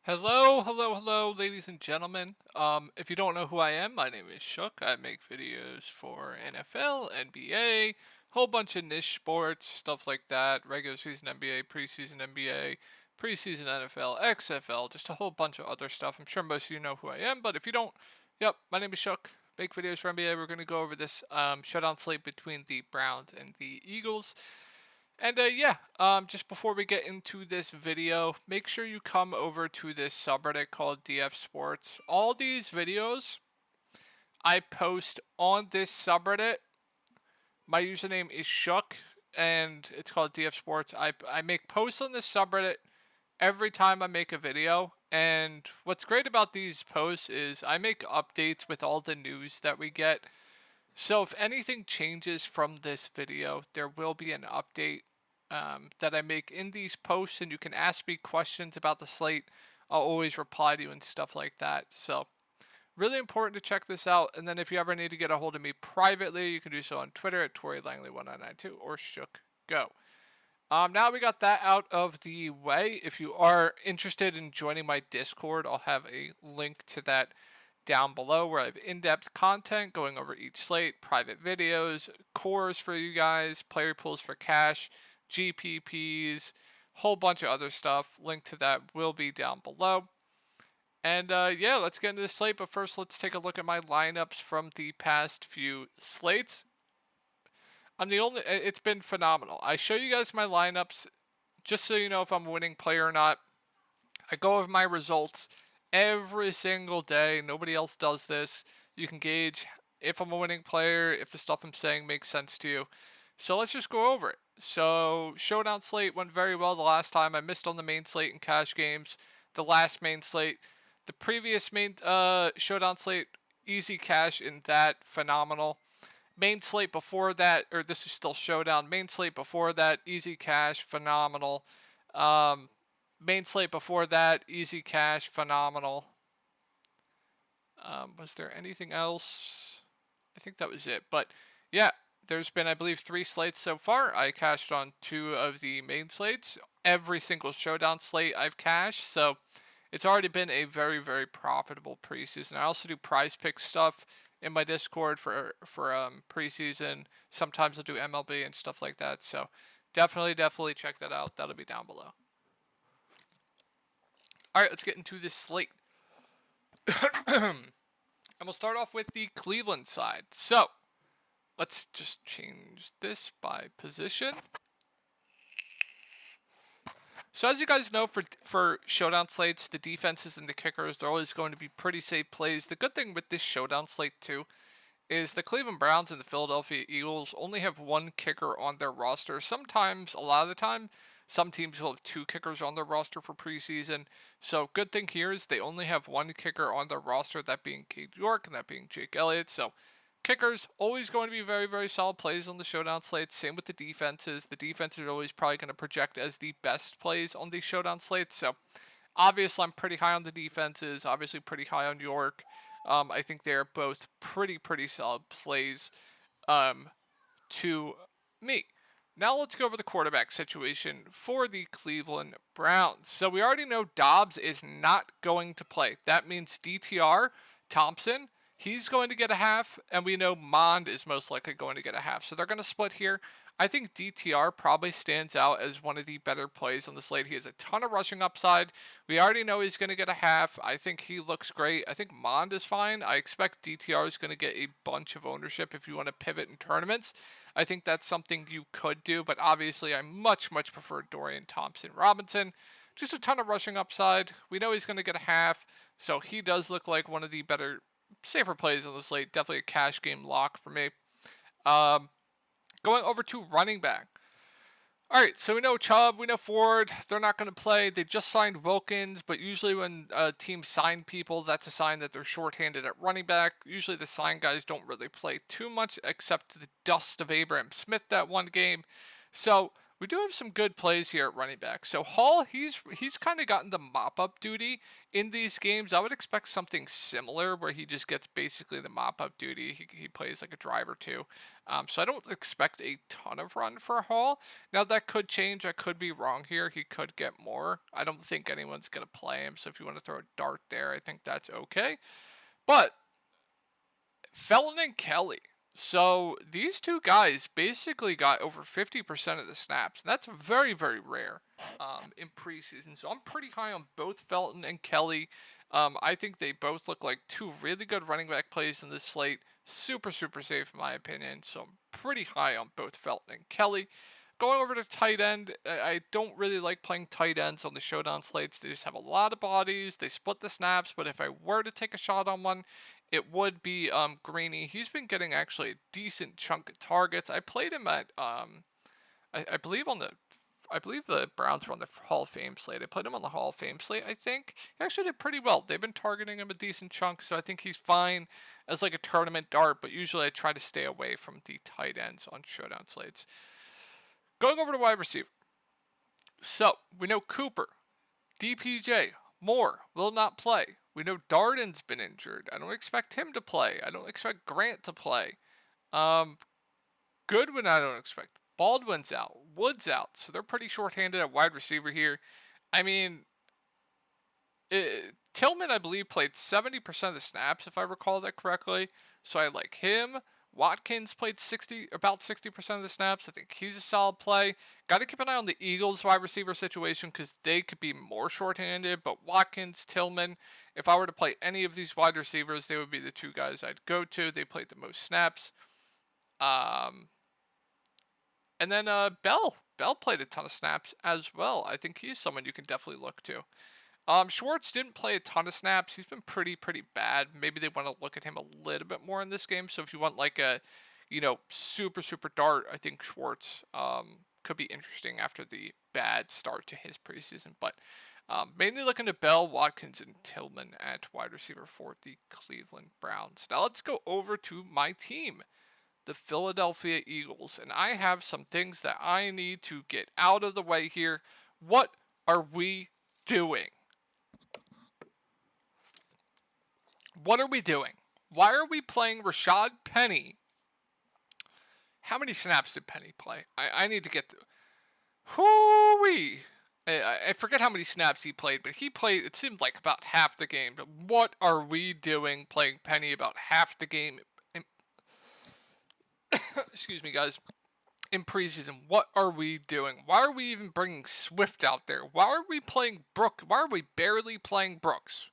Hello, ladies and gentlemen. If you don't know who I am, my name is Shook. I make videos for NFL, NBA, whole bunch of niche sports, stuff like that. Regular season NBA, preseason NFL, XFL, just a whole bunch of other stuff. I'm sure most of you know who I am, but if you don't, yep, my name is Shook. Make videos for NBA. We're gonna go over this showdown slate between the Browns and the Eagles. And just before we get into this video, make sure you come over to this subreddit called DF Sports. All these videos I post on this subreddit. My username is Shook, and it's called DF Sports. I make posts on this subreddit every time I make a video. And what's great about these posts is I make updates with all the news that we get. So if anything changes from this video, there will be an update that I make in these posts, and you can ask me questions about the slate. I'll always reply to you and stuff like that. So really important to check this out. And then if you ever need to get a hold of me privately, you can do so on Twitter at ToryLangley1992 or Shook Go. Now we got that out of the way. If you are interested in joining my Discord, I'll have a link to that down below where I have in-depth content going over each slate, private videos, cores for you guys, player pools for cash, GPPs, whole bunch of other stuff. Link to that will be down below. And let's get into the slate. But first, let's take a look at my lineups from the past few slates. It's been phenomenal. I show you guys my lineups just so you know if I'm a winning player or not. I go over my results every single day. Nobody else does this. You can gauge if I'm a winning player, if the stuff I'm saying makes sense to you. So let's just go over it. So showdown slate went very well the last time. I missed on the main slate in cash games. The last main slate. The previous main showdown slate, easy cash in that, phenomenal. Main slate before that, or this is still showdown. Main slate before that, easy cash, phenomenal. Main slate before that, easy cash, phenomenal. Was there anything else? I think that was it. But yeah, there's been, I believe, 3 slates so far. I cashed on 2 of the main slates. Every single showdown slate I've cashed. So it's already been a very, very profitable preseason. I also do prize pick stuff in my Discord for preseason. Sometimes I'll do MLB and stuff like that. So definitely check that out. That'll be down below. All right, let's get into this slate. And we'll start off with the Cleveland side. So let's just change this by position. So as you guys know, for showdown slates, the defenses and the kickers, they're always going to be pretty safe plays. The good thing with this showdown slate too is the Cleveland Browns and the Philadelphia Eagles only have 1 kicker on their roster. Sometimes, a lot of the time, some teams will have 2 kickers on their roster for preseason. So good thing here is they only have 1 kicker on their roster, that being Cade York and that being Jake Elliott. So kickers, always going to be very, very solid plays on the showdown slates. Same with the defenses. The defenses are always probably going to project as the best plays on these showdown slates. So obviously I'm pretty high on the defenses, obviously pretty high on York. I think they're both pretty solid plays to me. Now let's go over the quarterback situation for the Cleveland Browns. So we already know Dobbs is not going to play. That means DTR, Thompson, he's going to get a half, and we know Mond is most likely going to get a half. So they're going to split here. I think DTR probably stands out as one of the better plays on the slate. He has a ton of rushing upside. We already know he's going to get a half. I think he looks great. I think Mond is fine. I expect DTR is going to get a bunch of ownership if you want to pivot in tournaments. I think that's something you could do, but obviously I much prefer Dorian Thompson-Robinson. Just a ton of rushing upside. We know he's going to get a half, so he does look like one of the better, safer plays on the slate. Definitely a cash game lock for me. Going over to running back. All right, so we know Chubb, we know Ford. They're not going to play. They just signed Wilkins, but usually when teams sign people, that's a sign that they're shorthanded at running back. Usually the signed guys don't really play too much, except the dust of Abraham Smith that one game. So we do have some good plays here at running back. So Hall, he's kind of gotten the mop-up duty in these games. I would expect something similar where he just gets basically the mop-up duty. He plays like a drive or two. So I don't expect a ton of run for Hall. Now that could change. I could be wrong here. He could get more. I don't think anyone's going to play him. So if you want to throw a dart there, I think that's okay. But Felton and Kelly. So these two guys basically got over 50% of the snaps. And that's very, very rare in preseason. So I'm pretty high on both Felton and Kelly. I think they both look like two really good running back plays in this slate. Super, super safe in my opinion. So I'm pretty high on both Felton and Kelly. Going over to tight end, I don't really like playing tight ends on the showdown slates. They just have a lot of bodies. They split the snaps, but if I were to take a shot on one, it would be Greeny. He's been getting actually a decent chunk of targets. I played him at I believe the Browns were on the Hall of Fame slate. I put him on the Hall of Fame slate, I think. He actually did pretty well. They've been targeting him a decent chunk, so I think he's fine as like a tournament dart, but usually I try to stay away from the tight ends on showdown slates. Going over to wide receiver. So, we know Cooper, DPJ, Moore will not play. We know Darden's been injured. I don't expect him to play. I don't expect Grant to play. Goodwin, I don't expect. Baldwin's out. Wood's out. So they're pretty short-handed at wide receiver here. I mean, Tillman, I believe, played 70% of the snaps, if I recall that correctly. So I like him. Watkins played about 60% of the snaps. I think he's a solid play. Got to keep an eye on the Eagles wide receiver situation because they could be more shorthanded. But Watkins, Tillman, if I were to play any of these wide receivers, they would be the two guys I'd go to. They played the most snaps. And then Bell. Bell played a ton of snaps as well. I think he's someone you can definitely look to. Schwartz didn't play a ton of snaps. He's been pretty bad. Maybe they want to look at him a little bit more in this game. So if you want like a, super dart, I think Schwartz could be interesting after the bad start to his preseason. But mainly looking to Bell, Watkins, and Tillman at wide receiver for the Cleveland Browns. Now let's go over to my team, the Philadelphia Eagles. And I have some things that I need to get out of the way here. What are we doing? What are we doing? Why are we playing Rashad Penny? How many snaps did Penny play? I need to get to... Hoo-wee! I forget how many snaps he played, but he played, it seemed like about half the game. But what are we doing playing Penny about half the game? Excuse me, guys. In preseason, what are we doing? Why are we even bringing Swift out there? Why are we playing Brooks? Why are we barely playing Brooks?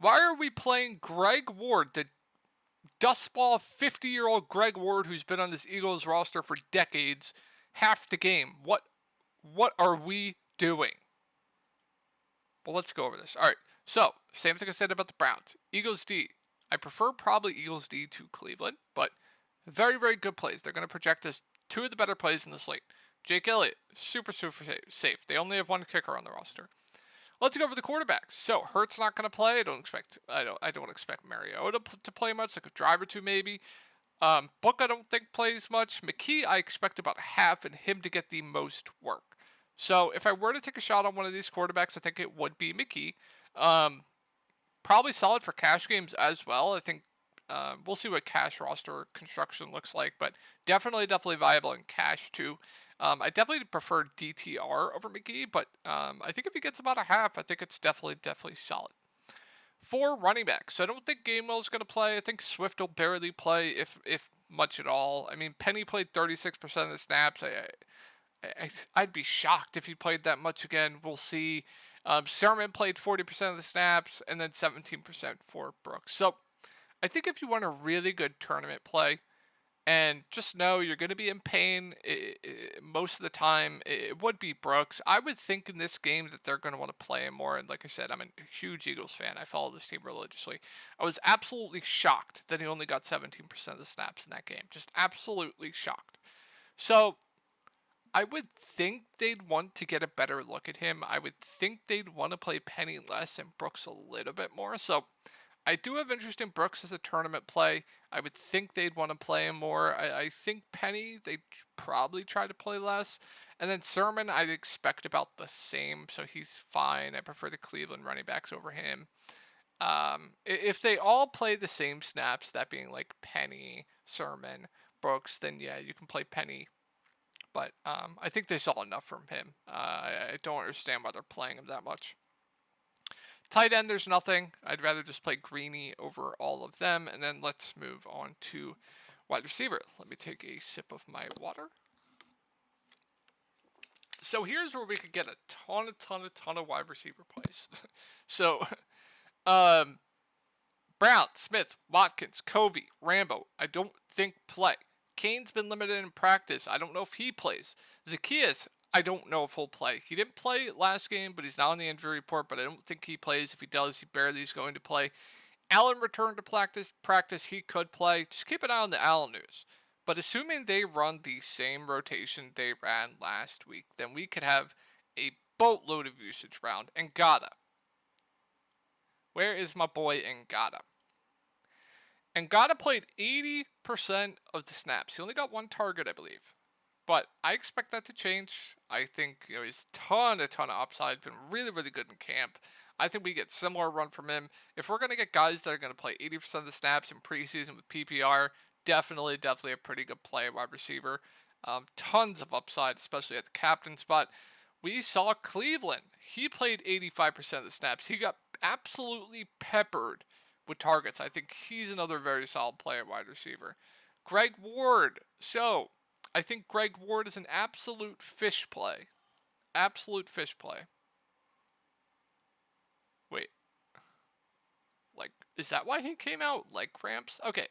Why are we playing Greg Ward, the dustball 50-year-old Greg Ward who's been on this Eagles roster for decades, half the game? What are we doing? Well, let's go over this. All right, so same thing I said about the Browns. Eagles D. I prefer probably Eagles D to Cleveland, but very good plays. They're going to project us two of the better plays in the slate. Jake Elliott, super safe. They only have one kicker on the roster. Let's go over the quarterbacks. So Hurts not going to play. I don't expect Mariota to play much, like a drive or two maybe. Book I don't think plays much. McKee I expect about half and him to get the most work. So if I were to take a shot on one of these quarterbacks, I think it would be McKee. Probably solid for cash games as well. I think we'll see what cash roster construction looks like, but definitely viable in cash too. I definitely prefer DTR over McGee, but I think if he gets about a half, I think it's definitely solid. For running backs, so I don't think Gainwell's going to play. I think Swift will barely play, if much at all. I mean, Penny played 36% of the snaps. I'd be shocked if he played that much again. We'll see. Sermon played 40% of the snaps, and then 17% for Brooks. So I think if you want a really good tournament play, and just know you're going to be in pain most of the time, it would be Brooks. I would think in this game that they're going to want to play him more. And like I said, I'm a huge Eagles fan. I follow this team religiously. I was absolutely shocked that he only got 17% of the snaps in that game. Just absolutely shocked. So I would think they'd want to get a better look at him. I would think they'd want to play Penny less and Brooks a little bit more. So I do have interest in Brooks as a tournament play. I would think they'd want to play him more. I think Penny, they'd probably try to play less. And then Sermon, I'd expect about the same, so he's fine. I prefer the Cleveland running backs over him. If they all play the same snaps, that being like Penny, Sermon, Brooks, then yeah, you can play Penny. But I think they saw enough from him. I don't understand why they're playing him that much. Tight end, there's nothing. I'd rather just play Greeny over all of them. And then let's move on to wide receiver. Let me take a sip of my water. So here's where we could get a ton of wide receiver plays. So, Brown, Smith, Watkins, Covey, Rambo, I don't think play. Kane's been limited in practice. I don't know if he plays. Zacchaeus, I don't know if he'll play. He didn't play last game, but he's not on the injury report, but I don't think he plays. If he does, he barely is going to play. Allen returned to practice. He could play. Just keep an eye on the Allen news. But assuming they run the same rotation they ran last week, then we could have a boatload of usage round. Ngata. Where is my boy Ngata? Ngata played 80% of the snaps. He only got one target, I believe. But I expect that to change. I think he's a ton of upside. Been really good in camp. I think we get similar run from him. If we're going to get guys that are going to play 80% of the snaps in preseason with PPR, definitely a pretty good play at wide receiver. Tons of upside, especially at the captain spot. We saw Cleveland. He played 85% of the snaps. He got absolutely peppered with targets. I think he's another very solid player at wide receiver. Greg Ward. So, I think Greg Ward is an absolute fish play. Absolute fish play. Wait. Like, is that why he came out? Like cramps? Okay.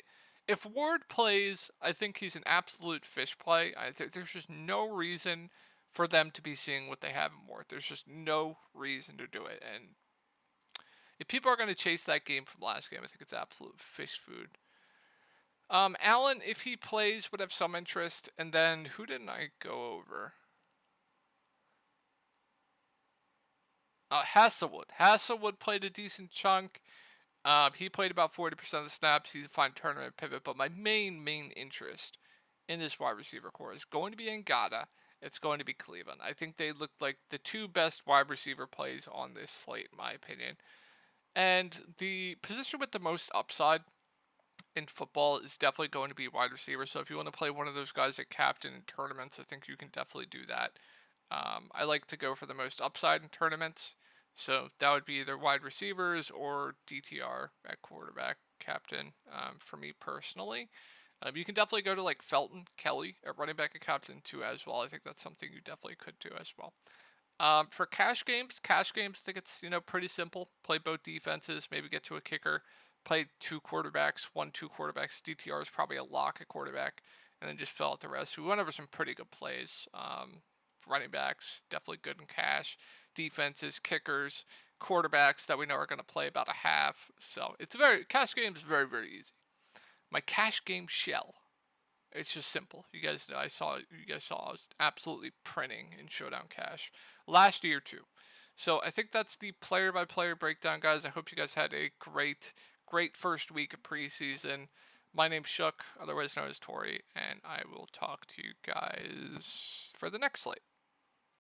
If Ward plays, I think he's an absolute fish play. There's just no reason for them to be seeing what they have in Ward. There's just no reason to do it. And if people are going to chase that game from last game, I think it's absolute fish food. Allen, if he plays, would have some interest. And then, who didn't I go over? Hasselwood. Hasselwood played a decent chunk. He played about 40% of the snaps. He's a fine tournament pivot. But my main interest in this wide receiver core is going to be Ngata. It's going to be Cleveland. I think they look like the two best wide receiver plays on this slate, in my opinion. And the position with the most upside in football is definitely going to be wide receiver. So if you want to play one of those guys at captain in tournaments, I think you can definitely do that. I like to go for the most upside in tournaments. So that would be either wide receivers or DTR at quarterback captain for me personally. You can definitely go to like Felton, Kelly at running back and captain too as well. I think that's something you definitely could do as well. For cash games, I think it's pretty simple. Play both defenses, maybe get to a kicker. Play two quarterbacks, 1-2 quarterbacks. DTR is probably a lock at quarterback, and then just fill out the rest. We went over some pretty good plays. Running backs, definitely good in cash. Defenses, kickers, quarterbacks that we know are going to play about a half. So it's cash game is very easy. My cash game shell. It's just simple. You guys know I was absolutely printing in Showdown Cash last year too. So I think that's the player by player breakdown, guys. I hope you guys had a great first week of preseason. My name's Shook, otherwise known as Tori, and I will talk to you guys for the next slate.